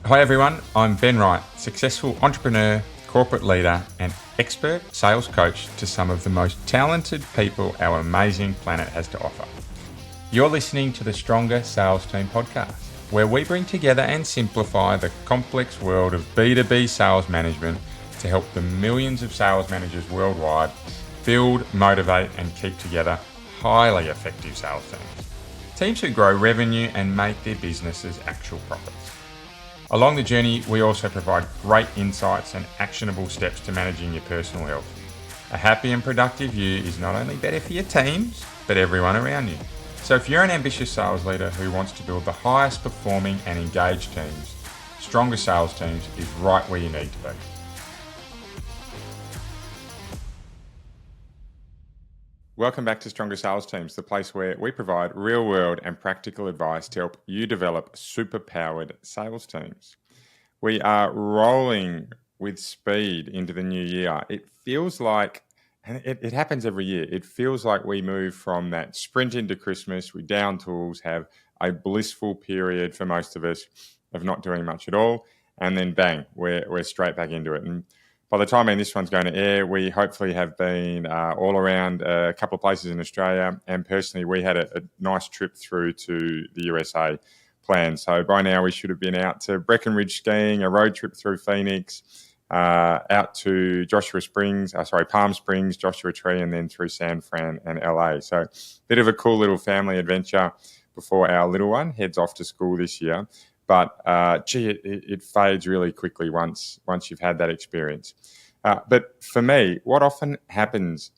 Hi everyone, I'm Ben Wright, successful entrepreneur, corporate leader and expert sales coach to some of the most talented people our amazing planet has to offer. You're listening to the Stronger Sales Team podcast, where we bring together and simplify the complex world of B2B sales management to help the millions of sales managers worldwide build, motivate and keep together highly effective sales teams. Teams who grow revenue and make their businesses actual profits. Along the journey, we also provide great insights and actionable steps to managing your personal health. A happy and productive you is not only better for your teams, but everyone around you. So if you're an ambitious sales leader who wants to build the highest performing and engaged teams, Stronger Sales Teams is right where you need to be. Welcome back to Stronger Sales Teams, the place where we provide real-world and practical advice to help you develop super-powered sales teams. We are rolling with speed into the new year. It feels like, and it happens every year, it feels like we move from that sprint into Christmas, we down tools, have a blissful period for most of us of not doing much at all, and then bang, we're straight back into it. And by the time this one's going to air, we hopefully have been all around a couple of places in Australia. And personally, we had a nice trip through to the USA planned. So by now, we should have been out to Breckenridge skiing, a road trip through Phoenix, out to Palm Springs, Joshua Tree, and then through San Fran and LA. So a bit of a cool little family adventure before our little one heads off to school this year. But it fades really quickly once you've had that experience. But for me, what often happens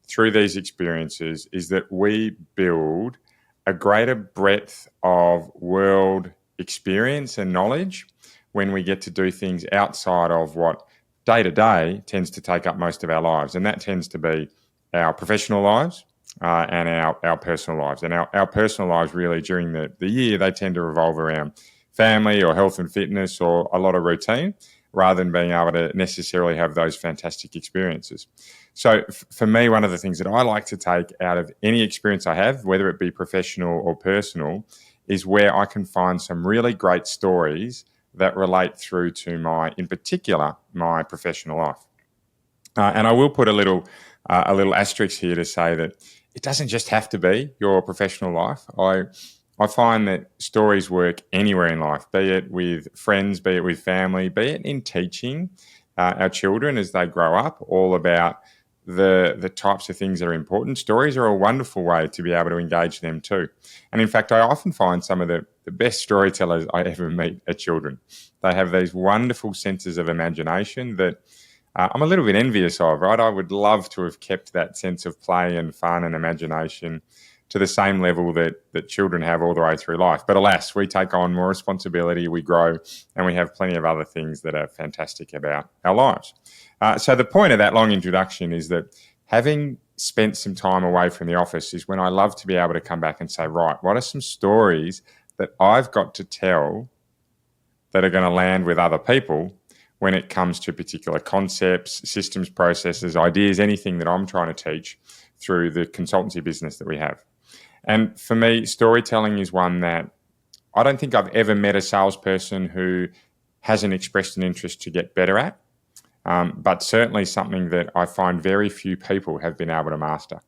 through these experiences is that we build a greater breadth of world experience and knowledge when we get to do things outside of what day-to-day tends to take up most of our lives. And that tends to be our professional lives and our personal lives. And our personal lives really during the year, they tend to revolve around family or health and fitness or a lot of routine rather than being able to necessarily have those fantastic experiences. So for me, one of the things that I like to take out of any experience I have, whether it be professional or personal, is where I can find some really great stories that relate through to in particular, my professional life. And I will put a little asterisk here to say that it doesn't just have to be your professional life. I find that stories work anywhere in life, be it with friends, be it with family, be it in teaching our children as they grow up, all about the types of things that are important. Stories are a wonderful way to be able to engage them too. And in fact, I often find some of the best storytellers I ever meet are children. They have these wonderful senses of imagination that I'm a little bit envious of, right? I would love to have kept that sense of play and fun and imagination to the same level that children have all the way through life. But alas, we take on more responsibility, we grow, and we have plenty of other things that are fantastic about our lives. So the point of that long introduction is that having spent some time away from the office is when I love to be able to come back and say, right, what are some stories that I've got to tell that are going to land with other people when it comes to particular concepts, systems, processes, ideas, anything that I'm trying to teach through the consultancy business that we have. And for me, storytelling is one that I don't think I've ever met a salesperson who hasn't expressed an interest to get better at, but certainly something that I find very few people have been able to master.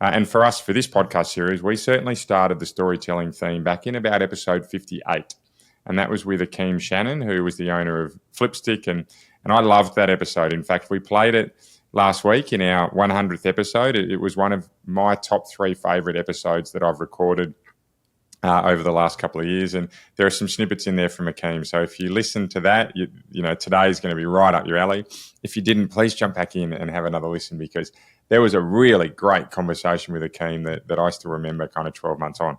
And for us, for this podcast series, we certainly started the storytelling theme back in about episode 58. And that was with Akeem Shannon, who was the owner of Flipstick. And I loved that episode. In fact, we played it last week in our 100th episode. It was one of my top 3 favorite episodes that I've recorded over the last couple of years. And there are some snippets in there from Akeem. So if you listen to that, you know, today is going to be right up your alley. If you didn't, please jump back in and have another listen, because there was a really great conversation with Akeem that I still remember kind of 12 months on.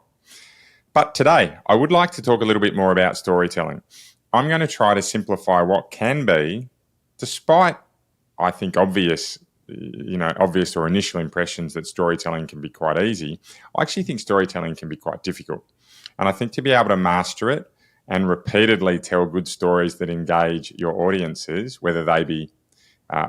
But today, I would like to talk a little bit more about storytelling. I'm going to try to simplify what can be, despite I think obvious or initial impressions that storytelling can be quite easy. I actually think storytelling can be quite difficult. And I think to be able to master it and repeatedly tell good stories that engage your audiences, whether they be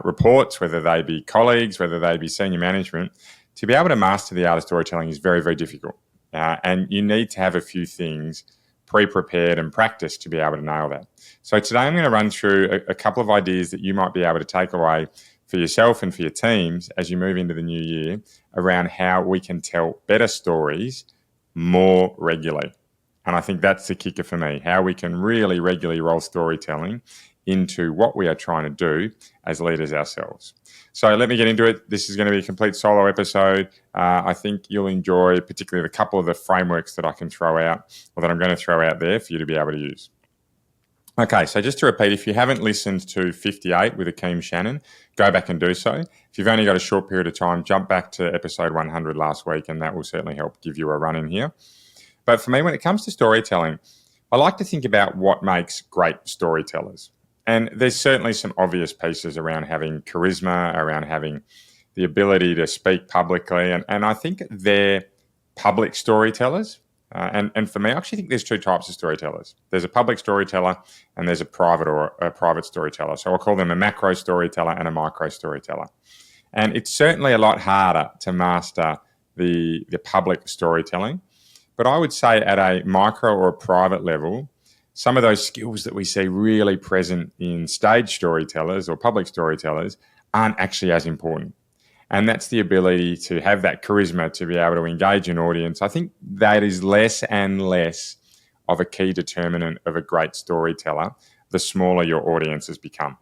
reports, whether they be colleagues, whether they be senior management, to be able to master the art of storytelling is very, very difficult. And you need to have a few things pre-prepared and practiced to be able to nail that. So today I'm going to run through a couple of ideas that you might be able to take away for yourself and for your teams as you move into the new year around how we can tell better stories more regularly. And I think that's the kicker for me, how we can really regularly roll storytelling into what we are trying to do as leaders ourselves. So let me get into it. This is going to be a complete solo episode. I think you'll enjoy particularly a couple of the frameworks that I can throw out, or that I'm going to throw out there for you to be able to use. Okay, so just to repeat, if you haven't listened to 58 with Akeem Shannon, go back and do so. If you've only got a short period of time, jump back to episode 100 last week, and that will certainly help give you a run in here. But for me, when it comes to storytelling, I like to think about what makes great storytellers. And there's certainly some obvious pieces around having charisma, around having the ability to speak publicly. And I think they're public storytellers. And for me, I actually think there's two types of storytellers. There's a public storyteller and there's a private storyteller. So I'll call them a macro storyteller and a micro storyteller. And it's certainly a lot harder to master the public storytelling. But I would say at a micro or a private level, some of those skills that we see really present in stage storytellers or public storytellers aren't actually as important. And that's the ability to have that charisma to be able to engage an audience. I think that is less and less of a key determinant of a great storyteller the smaller your audiences become.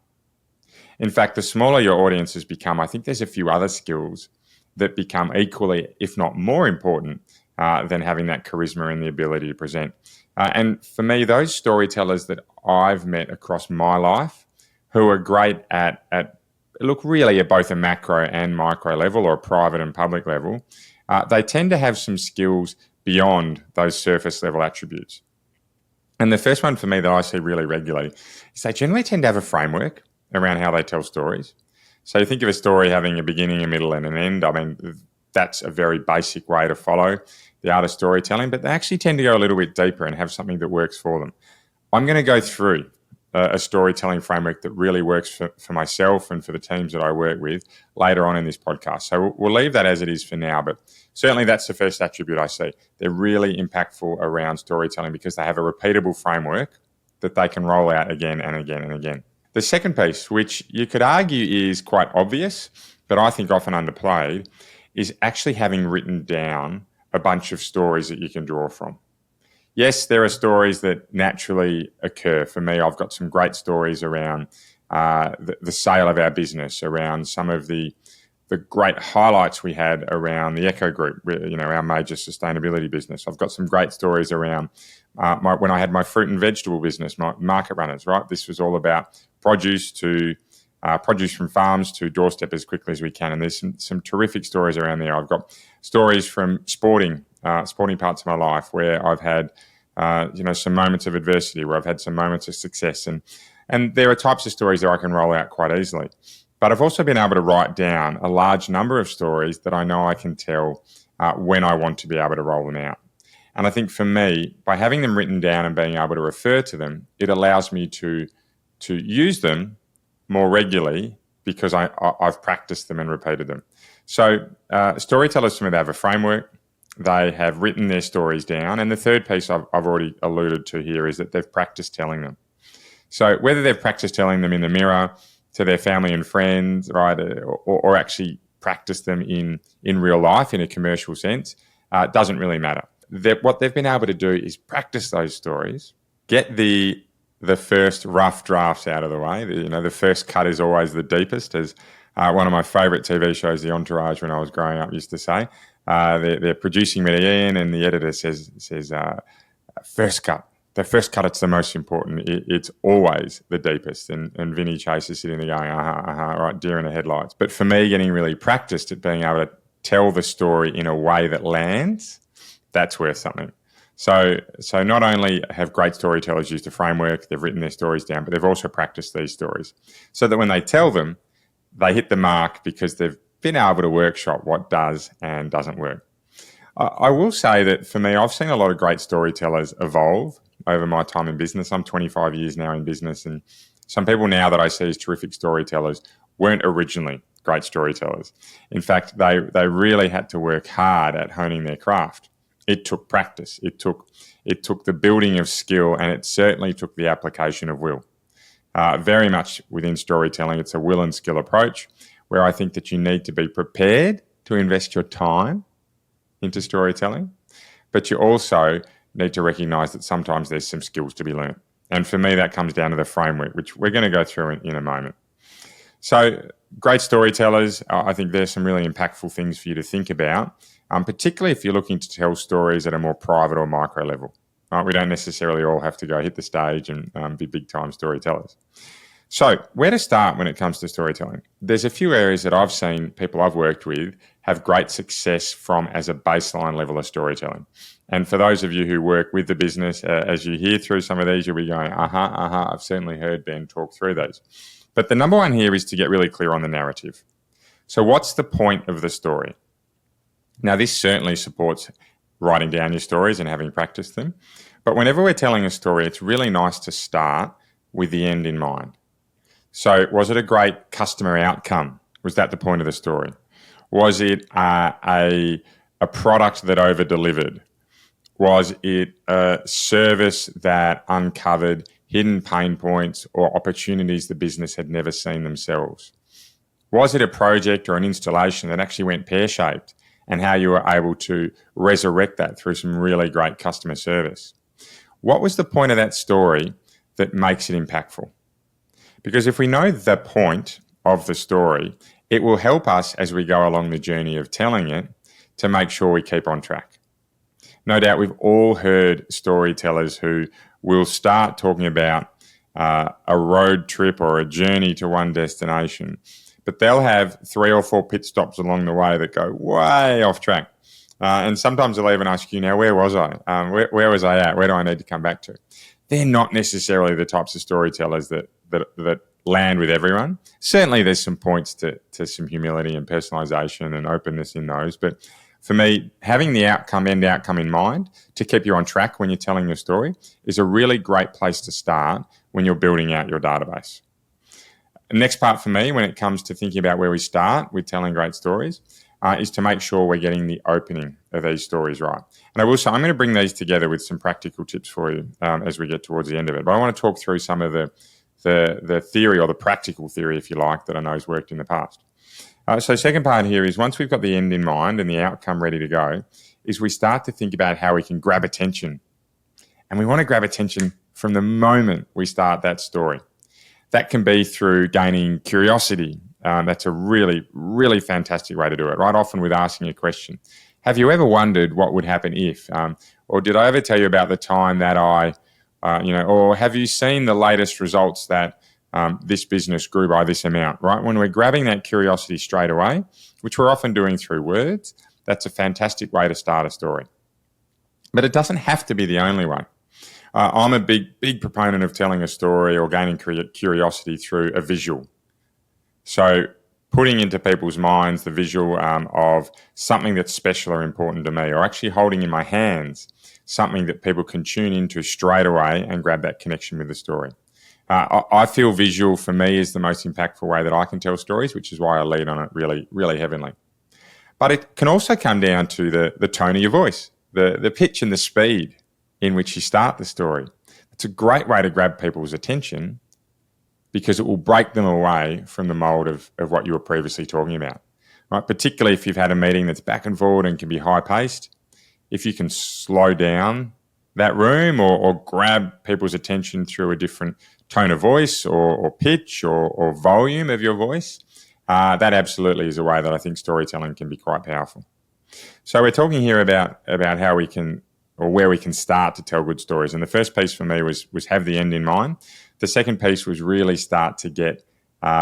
In fact, the smaller your audiences become, I think there's a few other skills that become equally, if not more important, than having that charisma and the ability to present. And for me, those storytellers that I've met across my life who are great at really at both a macro and micro level, or a private and public level, they tend to have some skills beyond those surface level attributes. And the first one for me that I see really regularly is they generally tend to have a framework around how they tell stories. So you think of a story having a beginning, a middle, and an end. I mean, that's a very basic way to follow the art of storytelling, but they actually tend to go a little bit deeper and have something that works for them. I'm going to go through a storytelling framework that really works for myself and for the teams that I work with later on in this podcast. So we'll leave that as it is for now, but certainly that's the first attribute I see. They're really impactful around storytelling because they have a repeatable framework that they can roll out again and again and again. The second piece, which you could argue is quite obvious, but I think often underplayed, is actually having written down a bunch of stories that you can draw from. Yes, there are stories that naturally occur. For me, I've got some great stories around the sale of our business, around some of the great highlights we had around the Echo Group, our major sustainability business. I've got some great stories around when I had my fruit and vegetable business, my Market Runners, right? This was all about produce from farms to doorstep as quickly as we can. And there's some terrific stories around there. I've got stories from sporting parts of my life where I've had, some moments of adversity, where I've had some moments of success. And there are types of stories that I can roll out quite easily. But I've also been able to write down a large number of stories that I know I can tell when I want to be able to roll them out. And I think for me, by having them written down and being able to refer to them, it allows me to use them more regularly because I've practiced them and repeated them. So storytellers, for me, they have a framework. They have written their stories down. And the third piece I've already alluded to here is that they've practiced telling them. So whether they've practiced telling them in the mirror to their family and friends, right, or actually practice them in real life in a commercial sense, doesn't really matter. What they've been able to do is practice those stories, get the first rough drafts out of the way. The first cut is always the deepest, as one of my favourite TV shows, The Entourage, when I was growing up, used to say. They're producing me to Ian, and the editor says first cut. The first cut, it's the most important. It's always the deepest. And Vinny Chase is sitting there going, right, deer in the headlights. But for me, getting really practiced at being able to tell the story in a way that lands, that's worth something. So not only have great storytellers used a framework, they've written their stories down, but they've also practiced these stories so that when they tell them, they hit the mark because they've been able to workshop what does and doesn't work. I will say that for me, I've seen a lot of great storytellers evolve over my time in business. I'm 25 years now in business, and some people now that I see as terrific storytellers weren't originally great storytellers. In fact, they really had to work hard at honing their craft. It took practice. It took the building of skill, and it certainly took the application of will. Very much within storytelling, it's a will and skill approach where I think that you need to be prepared to invest your time into storytelling, but you also need to recognise that sometimes there's some skills to be learnt. And for me, that comes down to the framework, which we're going to go through in a moment. So great storytellers, I think there's some really impactful things for you to think about, particularly if you're looking to tell stories at a more private or micro level. We don't necessarily all have to go hit the stage and be big-time storytellers. So where to start when it comes to storytelling? There's a few areas that I've seen people I've worked with have great success from as a baseline level of storytelling. And for those of you who work with the business, as you hear through some of these, you'll be going, I've certainly heard Ben talk through those. But the number one here is to get really clear on the narrative. So what's the point of the story? Now, this certainly supports writing down your stories and having practiced them. But whenever we're telling a story, it's really nice to start with the end in mind. So was it a great customer outcome? Was that the point of the story? Was it a product that over-delivered? Was it a service that uncovered hidden pain points or opportunities the business had never seen themselves? Was it a project or an installation that actually went pear-shaped and how you were able to resurrect that through some really great customer service? What was the point of that story that makes it impactful? Because if we know the point of the story, it will help us as we go along the journey of telling it to make sure we keep on track. No doubt we've all heard storytellers who will start talking about a road trip or a journey to one destination, but they'll have 3 or 4 pit stops along the way that go way off track. And sometimes they'll even ask you, now, where was I? Where was I at? Where do I need to come back to? They're not necessarily the types of storytellers that land with everyone. Certainly there's some points to some humility and personalization and openness in those. But for me, having the end outcome in mind to keep you on track when you're telling your story is a really great place to start when you're building out your database. The next part for me, when it comes to thinking about where we start with telling great stories, is to make sure we're getting the opening of these stories right. And I will say, I'm going to bring these together with some practical tips for you as we get towards the end of it. But I want to talk through some of the theory, or the practical theory, if you like, that I know has worked in the past. So second part here is, once we've got the end in mind and the outcome ready to go, is we start to think about how we can grab attention. And we want to grab attention from the moment we start that story. That can be through gaining curiosity. That's a really, really fantastic way to do it, right? Often with asking a question. Have you ever wondered what would happen if? Or did I ever tell you about the time that or have you seen the latest results that this business grew by this amount, right? When we're grabbing that curiosity straight away, which we're often doing through words, that's a fantastic way to start a story. But it doesn't have to be the only way. I'm a big proponent of telling a story or gaining curiosity through a visual. So putting into people's minds the visual of something that's special or important to me, or actually holding in my hands something that people can tune into straight away and grab that connection with the story. I feel visual for me is the most impactful way that I can tell stories, which is why I lead on it really, really heavily. But it can also come down to the tone of your voice, the pitch and the speed in which you start the story. It's a great way to grab people's attention because it will break them away from the mold of what you were previously talking about, right? Particularly if you've had a meeting that's back and forward and can be high-paced. If you can slow down that room or grab people's attention through a different tone of voice or pitch or volume of your voice, that absolutely is a way that I think storytelling can be quite powerful. So we're talking here about how we can, or where we can start to tell good stories. And the first piece for me was have the end in mind. The second piece was really start to get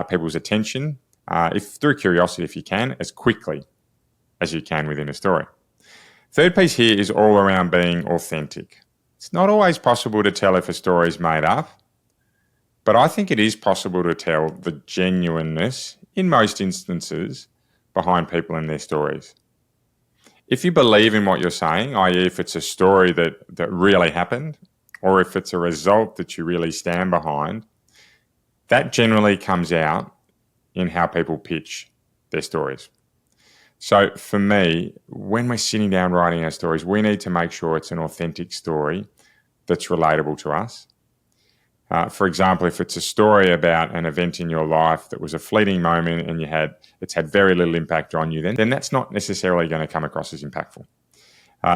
people's attention, if through curiosity, if you can, as quickly as you can within a story. Third piece here is all around being authentic. It's not always possible to tell if a story is made up, but I think it is possible to tell the genuineness, in most instances, behind people and their stories. If you believe in what you're saying, i.e. if it's a story that really happened, or if it's a result that you really stand behind, that generally comes out in how people pitch their stories. So for me, when we're sitting down writing our stories, we need to make sure it's an authentic story that's relatable to us. For example, if it's a story about an event in your life that was a fleeting moment and it's had very little impact on you, then that's not necessarily going to come across as impactful.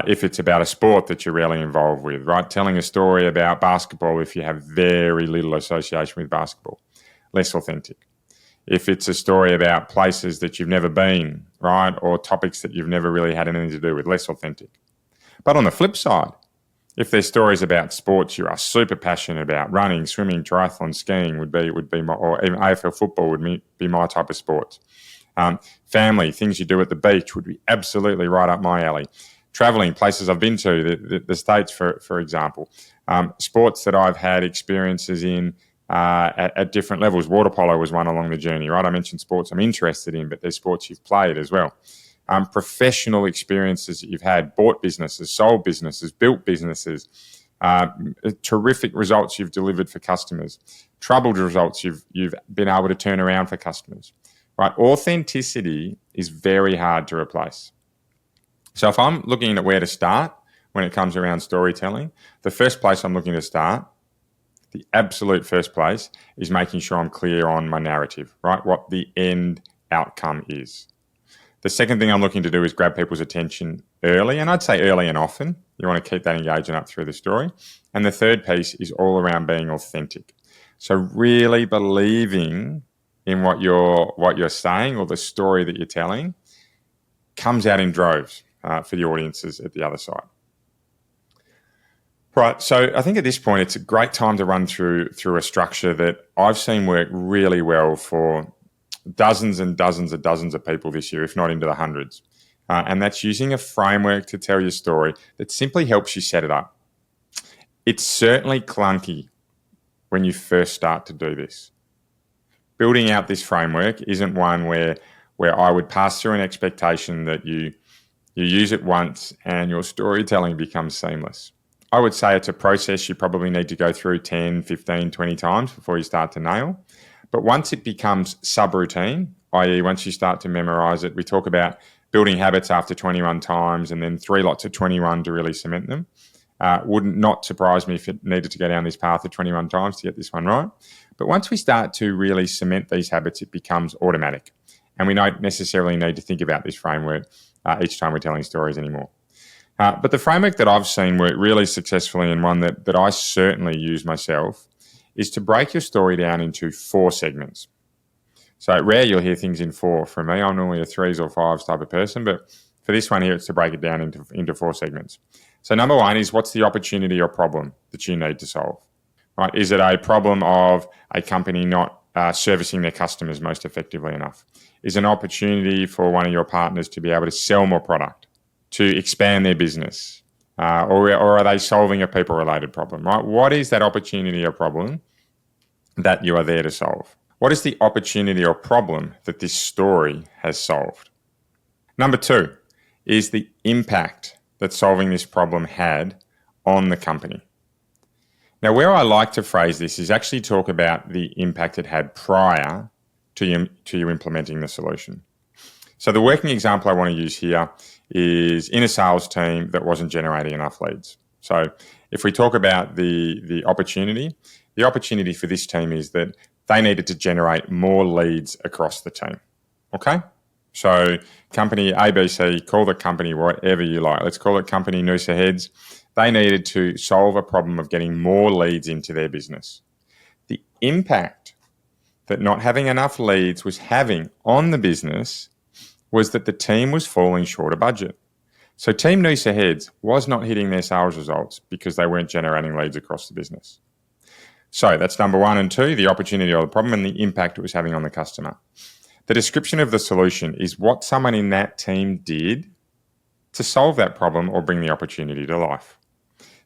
If it's about a sport that you're really involved with, right? Telling a story about basketball if you have very little association with basketball, less authentic. If it's a story about places that you've never been, right? Or topics that you've never really had anything to do with, less authentic. But on the flip side, if there's stories about sports you are super passionate about, running, swimming, triathlon, skiing would be my, or even AFL football would be my type of sports. Family, things you do at the beach would be absolutely right up my alley. Traveling, places I've been to, the States, for example. Sports that I've had experiences in at different levels. Water polo was one along the journey, right? I mentioned sports I'm interested in, but there's sports you've played as well. Professional experiences that you've had, bought businesses, sold businesses, built businesses, terrific results you've delivered for customers, troubled results you've been able to turn around for customers, right? Authenticity is very hard to replace. So if I'm looking at where to start when it comes around storytelling, the first place I'm looking to start, the absolute first place, is making sure I'm clear on my narrative, right? What the end outcome is. The second thing I'm looking to do is grab people's attention early, and I'd say early and often. You want to keep that engagement up through the story. And the third piece is all around being authentic. So really believing in what you're saying or the story that you're telling comes out in droves for the audiences at the other side. Right, so I think at this point it's a great time to run through a structure that I've seen work really well for dozens and dozens and dozens of people this year, if not into the hundreds. And that's using a framework to tell your story that simply helps you set it up. It's certainly clunky when you first start to do this. Building out this framework isn't one where I would pass through an expectation that you use it once and your storytelling becomes seamless. I would say it's a process you probably need to go through 10, 15, 20 times before you start to nail. But once it becomes subroutine, i.e. once you start to memorize it, we talk about building habits after 21 times and then 3 lots of 21 to really cement them. Wouldn't not surprise me if it needed to go down this path of 21 times to get this one right. But once we start to really cement these habits, it becomes automatic. And we don't necessarily need to think about this framework each time we're telling stories anymore. But the framework that I've seen work really successfully, and one that I certainly use myself, is to break your story down into 4 segments. So rare you'll hear things in 4 from me. I'm normally a 3s or 5s type of person, but for this one here, it's to break it down into 4 segments. So number 1 is, what's the opportunity or problem that you need to solve? Right? Is it a problem of a company not servicing their customers most effectively enough? Is it an opportunity for one of your partners to be able to sell more product, to expand their business? Or are they solving a people-related problem, right? What is that opportunity or problem that you are there to solve? What is the opportunity or problem that this story has solved? Number 2 is the impact that solving this problem had on the company. Now, where I like to phrase this is actually talk about the impact it had prior to you implementing the solution. So the working example I want to use here is in a sales team that wasn't generating enough leads. So if we talk about the opportunity for this team is that they needed to generate more leads across the team. Okay? So company ABC, call the company whatever you like. Let's call it company Noosa Heads. They needed to solve a problem of getting more leads into their business. The impact that not having enough leads was having on the business was that the team was falling short of budget. So Team Noosa Heads was not hitting their sales results because they weren't generating leads across the business. So that's number 1 and 2, the opportunity or the problem and the impact it was having on the customer. The description of the solution is what someone in that team did to solve that problem or bring the opportunity to life.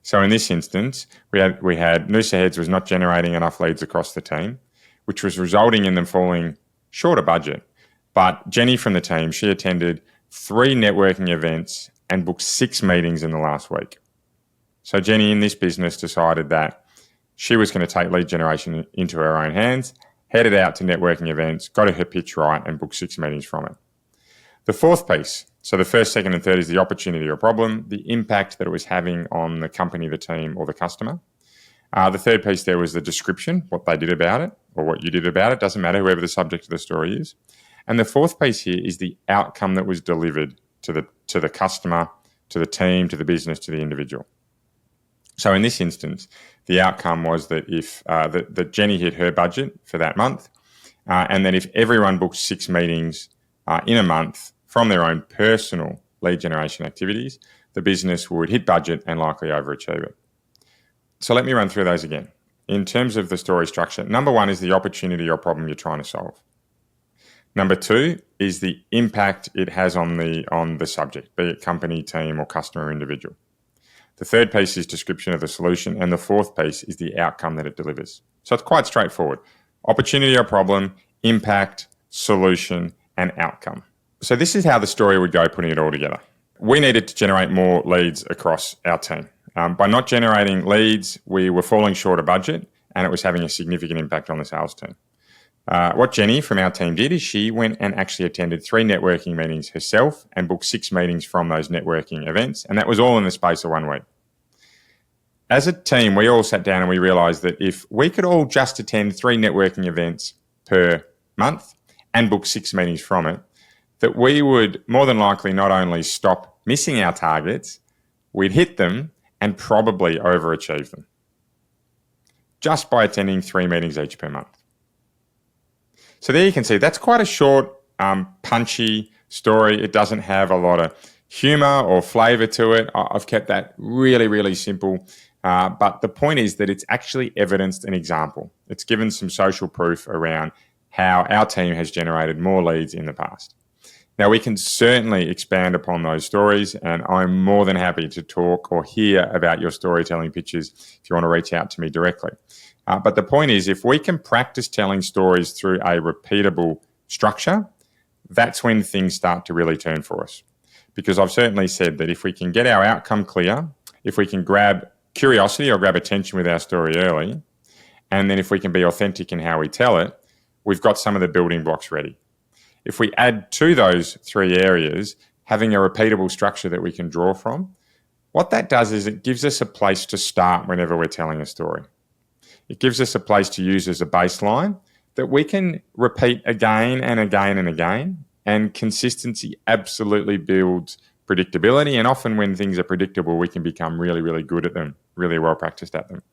So in this instance, we had Noosa Heads was not generating enough leads across the team, which was resulting in them falling short of budget. But Jenny from the team, she attended 3 networking events and booked 6 meetings in the last week. So Jenny in this business decided that she was going to take lead generation into her own hands, headed out to networking events, got her pitch right and booked 6 meetings from it. The fourth piece, so the first, second, and third is the opportunity or problem, the impact that it was having on the company, the team, or the customer. The third piece there was the description, what they did about it, or what you did about it, doesn't matter, whoever the subject of the story is. And the fourth piece here is the outcome that was delivered to the customer, to the team, to the business, to the individual. So in this instance, the outcome was that if that Jenny hit her budget for that month, and then if everyone booked 6 meetings in a month from their own personal lead generation activities, the business would hit budget and likely overachieve it. So let me run through those again. In terms of the story structure, number 1 is the opportunity or problem you're trying to solve. Number 2 is the impact it has on the subject, be it company, team, or customer or individual. The third piece is description of the solution, and the fourth piece is the outcome that it delivers. So it's quite straightforward. Opportunity or problem, impact, solution, and outcome. So this is how the story would go, putting it all together. We needed to generate more leads across our team. By not generating leads, we were falling short of budget, and it was having a significant impact on the sales team. What Jenny from our team did is she went and actually attended 3 networking meetings herself and booked 6 meetings from those networking events, and that was all in the space of 1 week. As a team, we all sat down and we realised that if we could all just attend 3 networking events per month and book 6 meetings from it, that we would more than likely not only stop missing our targets, we'd hit them and probably overachieve them just by attending 3 meetings each per month. So there you can see that's quite a short, punchy story. It doesn't have a lot of humour or flavour to it. I've kept that really, really simple. But the point is that it's actually evidenced an example. It's given some social proof around how our team has generated more leads in the past. Now, we can certainly expand upon those stories, and I'm more than happy to talk or hear about your storytelling pitches if you want to reach out to me directly. But the point is, if we can practice telling stories through a repeatable structure, that's when things start to really turn for us. Because I've certainly said that if we can get our outcome clear, if we can grab curiosity or grab attention with our story early, and then if we can be authentic in how we tell it, we've got some of the building blocks ready. If we add to those 3 areas, having a repeatable structure that we can draw from, what that does is it gives us a place to start whenever we're telling a story. It gives us a place to use as a baseline that we can repeat again and again and again, and consistency absolutely builds predictability, and often when things are predictable, we can become really, really good at them, really well practiced at them.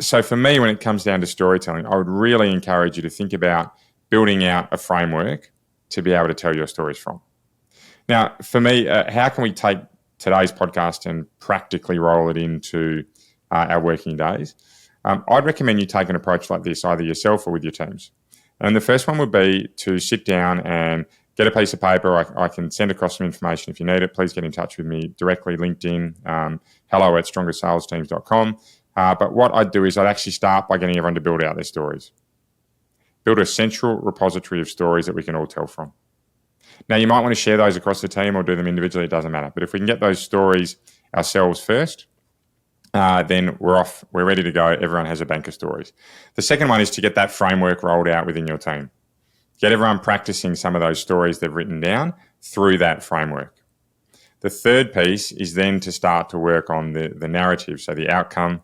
So for me, when it comes down to storytelling, I would really encourage you to think about building out a framework to be able to tell your stories from. Now, for me, how can we take today's podcast and practically roll it into our working days? I'd recommend you take an approach like this, either yourself or with your teams. And the first one would be to sit down and get a piece of paper. I can send across some information if you need it. Please get in touch with me directly, LinkedIn, hello@strongersalesteams.com. But what I'd do is I'd actually start by getting everyone to build out their stories. Build a central repository of stories that we can all tell from. Now, you might want to share those across the team or do them individually, it doesn't matter. But if we can get those stories ourselves first, then we're off, we're ready to go. Everyone has a bank of stories. The second one is to get that framework rolled out within your team. Get everyone practicing some of those stories they've written down through that framework. The third piece is then to start to work on the narrative, so the outcome,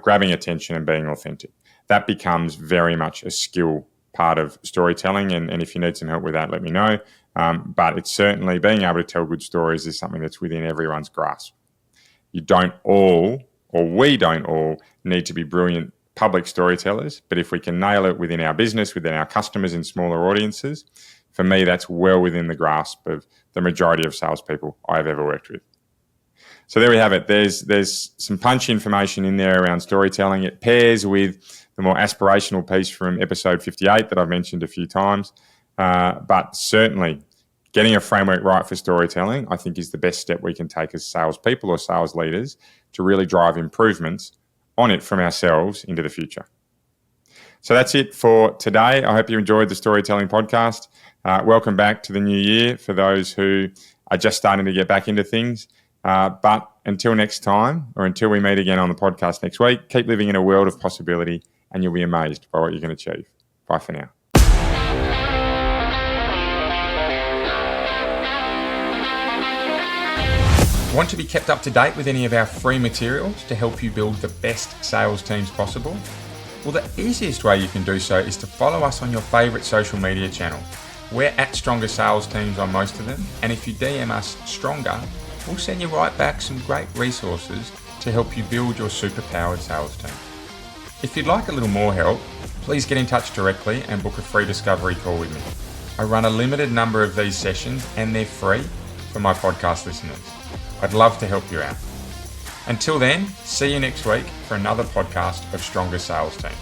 grabbing attention and being authentic. That becomes very much a skill part of storytelling, and if you need some help with that, let me know. But it's certainly being able to tell good stories is something that's within everyone's grasp. You don't all, or we don't all, need to be brilliant public storytellers, but if we can nail it within our business, within our customers in smaller audiences, for me, that's well within the grasp of the majority of salespeople I've ever worked with. So there we have it. There's some punchy information in there around storytelling. It pairs with the more aspirational piece from episode 58 that I've mentioned a few times. But certainly getting a framework right for storytelling, I think, is the best step we can take as salespeople or sales leaders to really drive improvements on it from ourselves into the future. So that's it for today. I hope you enjoyed the Storytelling Podcast. Welcome back to the new year for those who are just starting to get back into things. But until next time, or until we meet again on the podcast next week, keep living in a world of possibility and you'll be amazed by what you can achieve. Bye for now. Want to be kept up to date with any of our free materials to help you build the best sales teams possible? Well, the easiest way you can do so is to follow us on your favourite social media channel. We're at Stronger Sales Teams on most of them, and if you DM us Stronger, we'll send you right back some great resources to help you build your superpowered sales team. If you'd like a little more help, please get in touch directly and book a free discovery call with me. I run a limited number of these sessions and they're free for my podcast listeners. I'd love to help you out. Until then, see you next week for another podcast of Stronger Sales Teams.